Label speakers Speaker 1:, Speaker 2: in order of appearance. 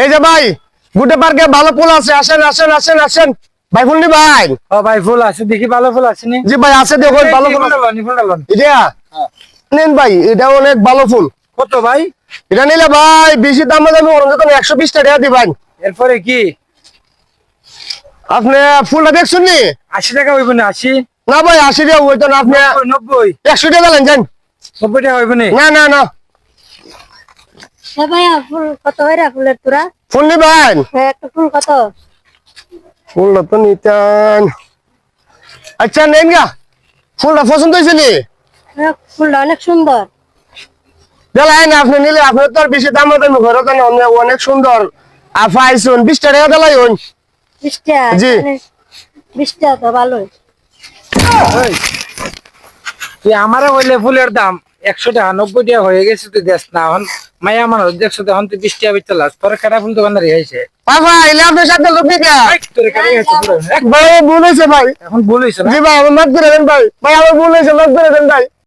Speaker 1: এই যে ভাই গুটে পার্কে ভালো ফুল আছে, আসেন আসেন আসেন আসেন। ভাই ফুল নি ভাই?
Speaker 2: ও ভাই ফুল আছে, দেখি ভালো ফুল আছে নি?
Speaker 1: জি ভাই আছে, দেখুন ভালো ফুল আছে। এটা নেন ভাই, এটা অনেক ভালো ফুল।
Speaker 2: কত ভাই?
Speaker 1: এটা নিলে ভাই বেশি দাম দামি 120 টাকা দিবেন।
Speaker 2: এরপরে কি?
Speaker 1: আপনি ফুলটা দেখছেন নি?
Speaker 2: 80 টাকা হইব না? 80
Speaker 1: না ভাই 80 টাকা হইতো না, আপনি
Speaker 2: 90
Speaker 1: 100 টাকা দেন যান।
Speaker 2: 90 টাকা হইব না?
Speaker 1: না না না
Speaker 3: ভাইয়া ফুল কত হয় রে ফুলের তোরা?
Speaker 1: ফুল নিবেন?
Speaker 3: হ্যাঁ, একটা ফুল কত?
Speaker 1: ফুলটা তো নিতেন। আচ্ছা নেন গা, ফুলটা পছন্দ হয়েছে নি?
Speaker 3: হ্যাঁ, ফুলটা অনেক সুন্দর।
Speaker 1: দেলাই না, আপনি নিলে আপনার তো আর বেশি দাম দামি ঘরে তো না, অনেক সুন্দর। আইসুন 20 টাকা দেলাই হন।
Speaker 3: 20 টাকা?
Speaker 1: জি।
Speaker 3: 20 টাকা তো ভালোই।
Speaker 2: ওই, তুই আমারে কইলে ফুলের দাম 100 টাকা 90 টাকা হয়ে গেছে, তুই দেখ না এখন মাইয়া মানুষ দেখছো তো, এখন তুই 20 টাকা বেচতে লাস, তোর কাটা ফুল দোকানদার হয়েছে।
Speaker 1: বাবা এলে আপনার সাথে লোক নিকা
Speaker 2: তোর কাটা গেছে পুরো।
Speaker 1: ভাই ভুল হয়েছে ভাই।
Speaker 2: এখন ভুল হয়েছে না?
Speaker 1: জি ভাই আমার মাফ করে দেন ভাই, ভাই আমার ভুল হয়েছে, মাফ করে দেন ভাই।